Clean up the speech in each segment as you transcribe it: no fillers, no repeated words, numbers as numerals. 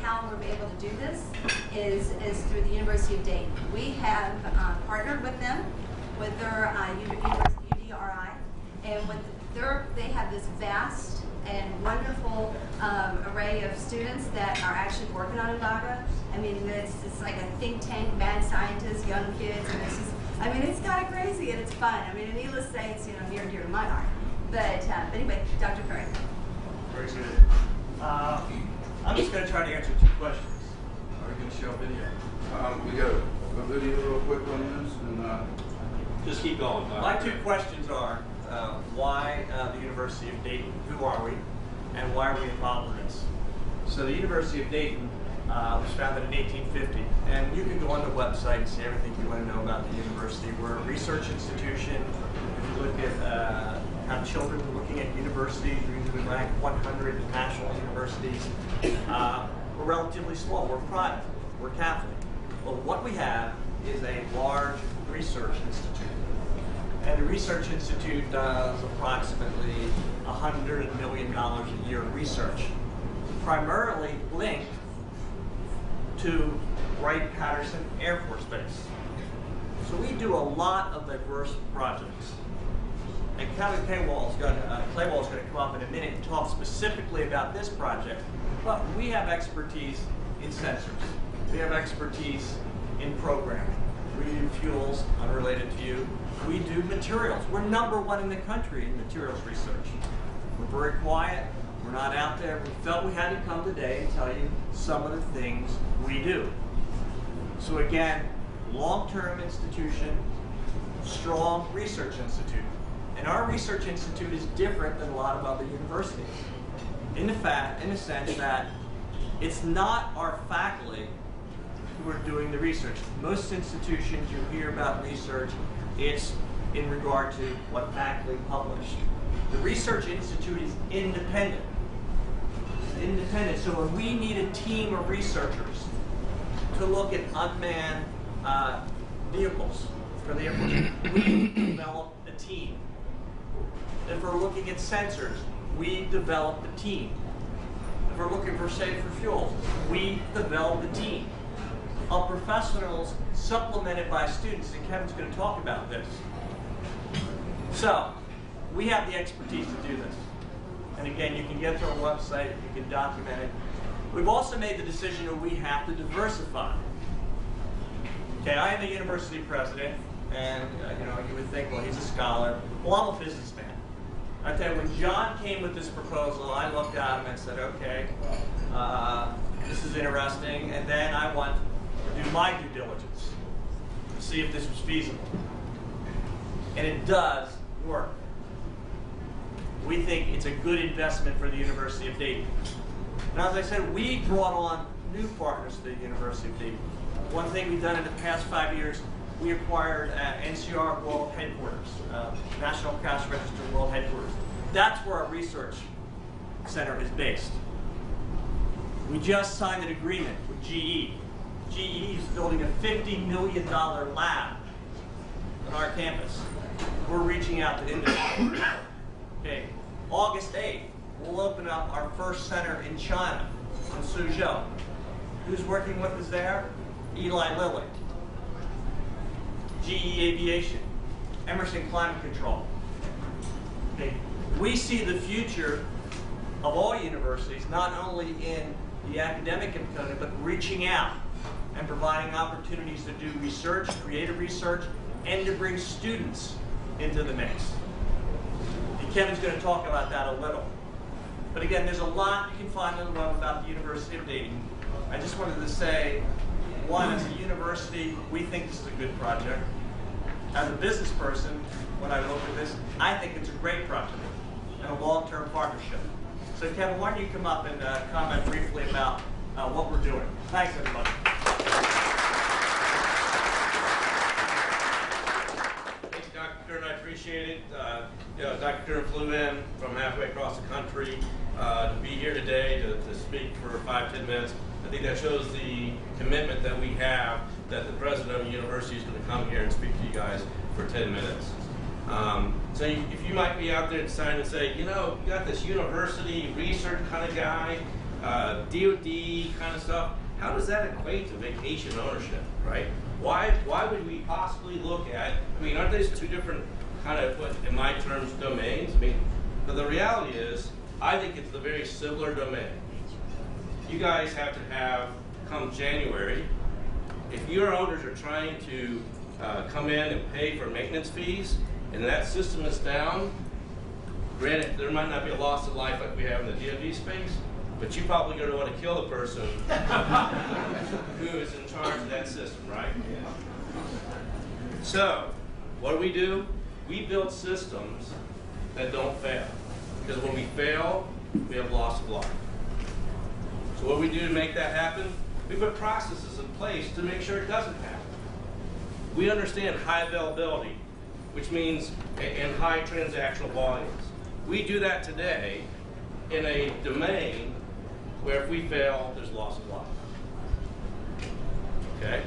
how we're able to do this is through the University of Dayton. We have partnered with them, with their UDRI, and with they have this vast and wonderful array of students that are actually working on Oombaga. I mean, it's like a think tank, mad scientists, young kids, and it's just, I mean, it's kind of crazy and it's fun. I mean, needless to say, it's near and dear to my heart. But anyway, Dr. Curran. Very good. I'm just going to try to answer two questions. Are we going to show a video? We got a video real quick on this, and just keep going. My two questions are why the University of Dayton? Who are we? And why are we involved in this? So the University of Dayton was founded in 1850, and you can go on the website and see everything you want to know about the university. We're a research institution. If you look at how children are looking at universities, we're usually ranked 100 in national universities. We're relatively small. We're private. We're Catholic. Well, what we have is a large research institute. And the Research Institute does approximately $100 million a year in research, primarily linked to Wright-Patterson Air Force Base. So we do a lot of diverse projects. And Kevin Claywall's going to come up in a minute and talk specifically about this project, but we have expertise in sensors. We have expertise in programming. We do fuels, unrelated to you. We do materials. We're #1 in the country in materials research. We're very quiet. We're not out there. We felt we had to come today and tell you some of the things we do. So again, long-term institution, strong research institute. And our research institute is different than a lot of other universities in the sense that it's not our faculty who are doing the research. Most institutions you hear about research, it's in regard to what faculty publish. The Research Institute is independent. It's independent. So when we need a team of researchers to look at unmanned vehicles for the Air Force, we develop a team. If we're looking at sensors, we develop a team. If we're looking for safer fuels, we develop a team of professionals supplemented by students, and Kevin's going to talk about this. So, we have the expertise to do this. And again, you can get to our website, you can document it. We've also made the decision that we have to diversify. Okay, I am a university president, and you would think, well, he's a scholar. Well, I'm a businessman. I tell you, when John came with this proposal, I looked at him and said, okay, this is interesting, and then I want to do my due diligence to see if this was feasible. And it does work. We think it's a good investment for the University of Dayton. Now, as I said, we brought on new partners to the University of Dayton. One thing we've done in the past 5 years, we acquired NCR World Headquarters, National Cash Register World Headquarters. That's where our research center is based. We just signed an agreement with GE. GE is building a $50 million lab on our campus. We're reaching out to industry. Okay, August 8th, we'll open up our first center in China, in Suzhou. Who's working with us there? Eli Lilly, GE Aviation, Emerson Climate Control. Okay. We see the future of all universities, not only in the academic component, but reaching out and providing opportunities to do research, creative research, and to bring students into the mix. And Kevin's going to talk about that a little. But again, there's a lot you can find on the web about the University of Dayton. I just wanted to say, one, as a university, we think this is a good project. As a business person, when I look at this, I think it's a great project and a long-term partnership. So Kevin, why don't you come up and comment briefly about what we're doing. Thanks, everybody. Thanks, Dr. Curran. I appreciate it. Dr. Curran flew in from halfway across the country to be here today to speak for 5-10 minutes. I think that shows the commitment that we have, that the president of the university is going to come here and speak to you guys for 10 minutes. So if you might be out there deciding to say, you got this university research kind of guy, DoD kind of stuff, how does that equate to vacation ownership, right? Why would we possibly look at, I mean, aren't these two different kind of, what, in my terms, domains? I mean, but the reality is, I think it's a very similar domain. You guys have to have, come January, if your owners are trying to come in and pay for maintenance fees, and that system is down, granted, there might not be a loss of life like we have in the DoD space, but you probably going to want to kill the person who is in charge of that system, right? So, what do? We build systems that don't fail. Because when we fail, we have loss of life. So what do we do to make that happen? We put processes in place to make sure it doesn't happen. We understand high availability, which means and high transactional volumes. We do that today in a domain where if we fail, there's loss of life. Okay?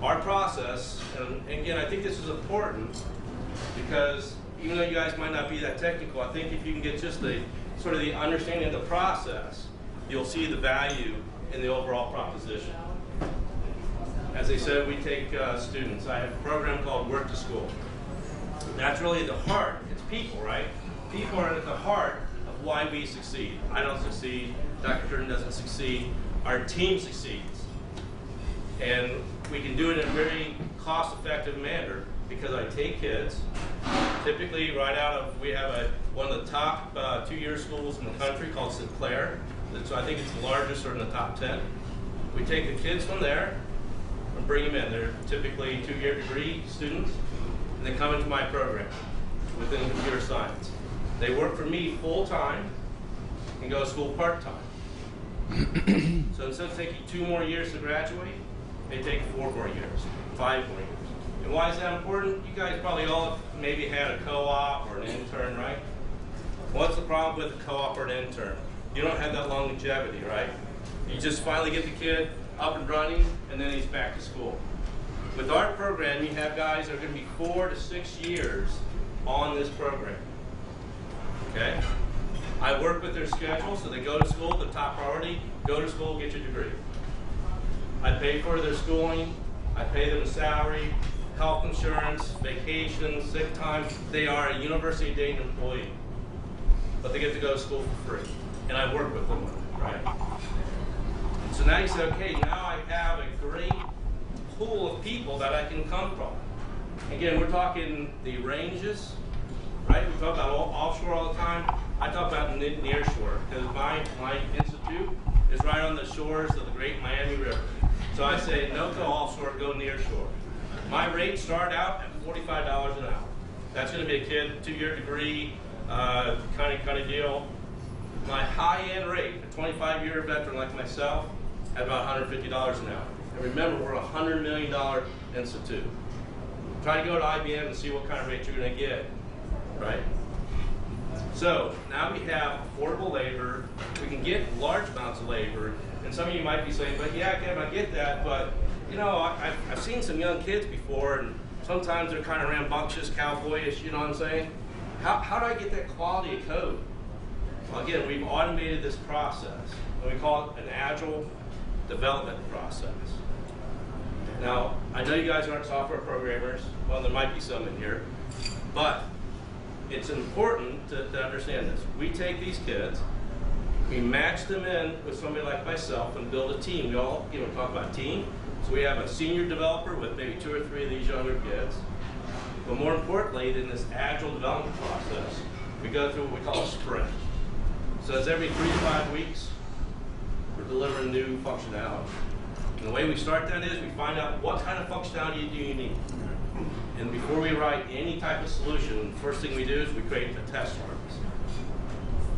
Our process, and again, I think this is important because even though you guys might not be that technical, I think if you can get just the sort of the understanding of the process, you'll see the value in the overall proposition. As I said, we take students. I have a program called Work to School. That's really the heart. It's people, right? People are at the heart of why we succeed. I don't succeed. Dr. Curran doesn't succeed. Our team succeeds. And we can do it in a very cost-effective manner because I take kids, typically right out of, we have one of the top 2-year schools in the country called Sinclair. So I think it's the largest or in the top 10. We take the kids from there and bring them in. They're typically 2-year degree students, and they come into my program within computer science. They work for me full-time and go to school part-time. So instead of taking 2 more years to graduate, they take 4 more years, 5 more years. And why is that important? You guys probably all maybe had a co-op or an intern, right? What's the problem with a co-op or an intern? You don't have that longevity, right? You just finally get the kid up and running, and then he's back to school. With our program, you have guys that are going to be 4 to 6 years on this program. Okay? I work with their schedule, so they go to school, the top priority, go to school, get your degree. I pay for their schooling, I pay them a salary, health insurance, vacation, sick time. They are a University of Dayton employee, but they get to go to school for free, and I work with them, right? So now you say, okay, now I have a great pool of people that I can come from. Again, we're talking the ranges, right? We talk about offshore all the time. I talk about near shore because my institute is right on the shores of the Great Miami River. So I say, no go offshore, go near shore. My rates start out at $45 an hour. That's going to be a kid, 2-year degree, kind of deal. My high-end rate, a 25-year veteran like myself, at about $150 an hour. And remember, we're a $100 million institute. Try to go to IBM and see what kind of rate you're going to get, right? So now we have affordable labor. We can get large amounts of labor. And some of you might be saying, but yeah, Kevin, I get that, but you know, I've seen some young kids before, and sometimes they're kind of rambunctious, cowboyish, you know what I'm saying? How do I get that quality of code? Well, again, we've automated this process, and we call it an agile development process. Now, I know you guys aren't software programmers. Well, there might be some in here, but it's important to understand this. We take these kids, we match them in with somebody like myself and build a team. We all, talk about team. So we have a senior developer with maybe 2 or 3 of these younger kids. But more importantly, in this agile development process, we go through what we call a sprint. So it's every 3 to 5 weeks, we're delivering new functionality. And the way we start that is we find out what kind of functionality do you need. And before we write any type of solution, the first thing we do is we create a test harness.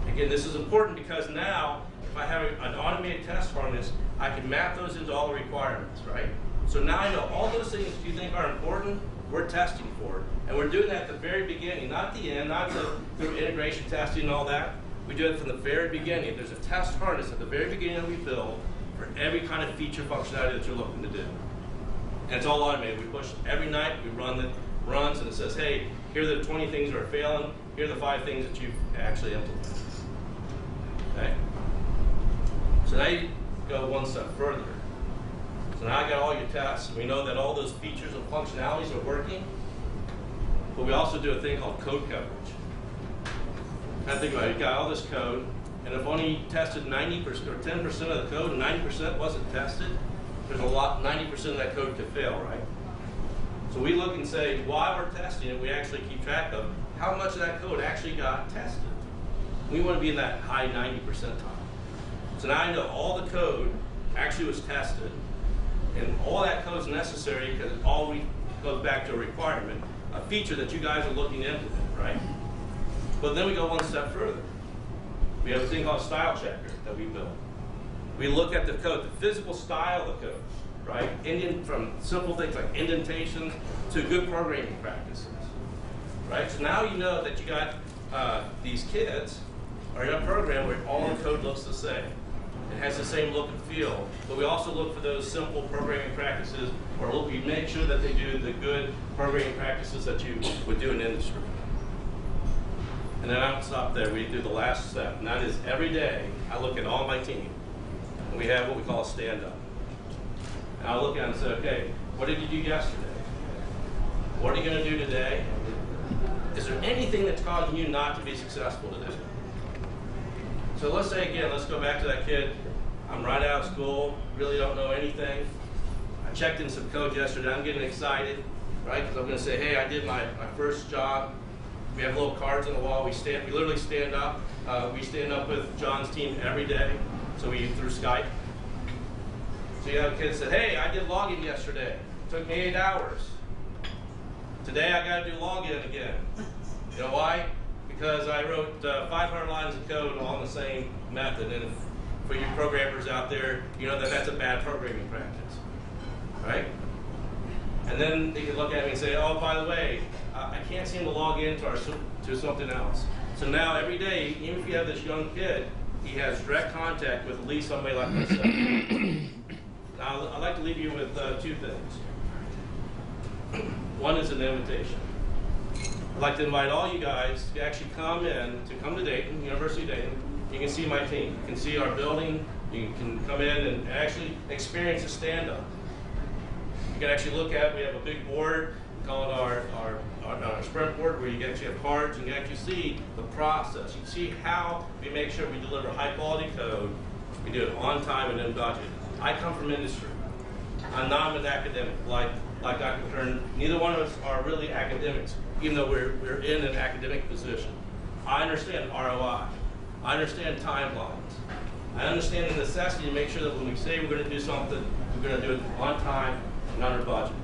Again, this is important because now, if I have an automated test harness, I can map those into all the requirements, right? So now I know all those things that you think are important, we're testing for it. And we're doing that at the very beginning, not at the end, not through integration testing and all that. We do it from the very beginning. There's a test harness at the very beginning that we build for every kind of feature functionality that you're looking to do. And it's all automated. We push every night, we run the runs, and it says, hey, here are the 20 things that are failing, here are the 5 things that you've actually implemented. Okay? So now you go one step further. So now I got all your tests, and we know that all those features and functionalities are working, but we also do a thing called code coverage. Kind of think about it, you got all this code, and if only tested 90% or 10% of the code and 90% wasn't tested, there's a lot, 90% of that code could fail, right? So we look and say, while we're testing it, we actually keep track of how much of that code actually got tested. We want to be in that high 90 percentile. So now I know all the code actually was tested, and all that code is necessary because it all goes back to a requirement, a feature that you guys are looking into, right? But then we go one step further. We have a thing called style checker that we built. We look at the code, the physical style of the code, right? From simple things like indentations to good programming practices, right? So now you know that you got these kids are in a program where all the code looks the same. It has the same look and feel, but we also look for those simple programming practices, or we make sure that they do the good programming practices that you would do in industry. And then I don't stop there. We do the last step, and that is every day I look at all my team, and we have what we call a stand-up. And I'll look at it and say, okay, what did you do yesterday? What are you going to do today? Is there anything that's causing you not to be successful today? So let's say again, let's go back to that kid. I'm right out of school, really don't know anything. I checked in some code yesterday, I'm getting excited, right? Because I'm going to say, hey, I did my first job. We have little cards on the wall. We literally stand up. We stand up with John's team every day. So we through Skype. So you have a kid that said, hey, I did login yesterday. It took me 8 hours. Today I got to do login again. You know why? Because I wrote 500 lines of code all in the same method. And for you programmers out there, you know that that's a bad programming practice, right? And then they can look at me and say, oh, by the way, I can't seem to log in to something else. So now every day, even if you have this young kid, he has direct contact with at least somebody like myself. Now, I'd like to leave you with two things. One is an invitation. I'd like to invite all you guys to actually come to Dayton, University of Dayton. You can see my team. You can see our building. You can come in and actually experience a stand-up. You can actually look at, we have a big board, we call it our sprint board, where you can actually have cards and you can actually see the process. You can see how we make sure we deliver high-quality code. We do it on time and in budget. I come from industry. I'm not an academic like Dr. Curran. Neither one of us are really academics, even though we're in an academic position. I understand ROI. I understand timelines. I understand the necessity to make sure that when we say we're going to do something, we're going to do it on time and under budget.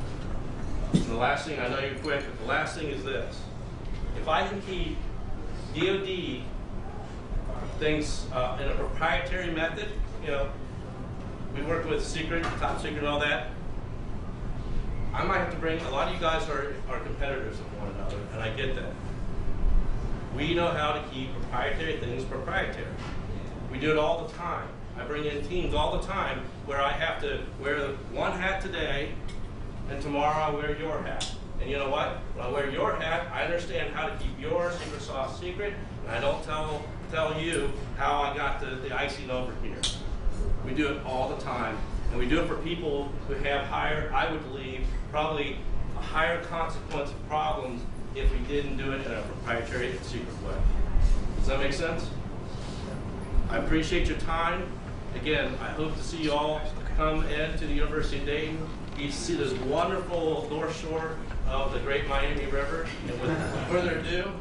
And the last thing, I know you're quick, but the last thing is this. If I can keep DoD things in a proprietary method, you know, we work with secret, top secret and all that, I might have to bring, a lot of you guys are competitors of one another, and I get that. We know how to keep proprietary things proprietary. We do it all the time. I bring in teams all the time where I have to wear one hat today, and tomorrow I wear your hat. And you know what? When I wear your hat, I understand how to keep your secret sauce secret, and I don't tell you how I got the icing over here. We do it all the time, and we do it for people who have higher, I would believe, probably a higher consequence of problems if we didn't do it in a proprietary and secret way. Does that make sense? I appreciate your time. Again, I hope to see you all come into the University of Dayton. You see this wonderful north shore of the Great Miami River. And with further ado,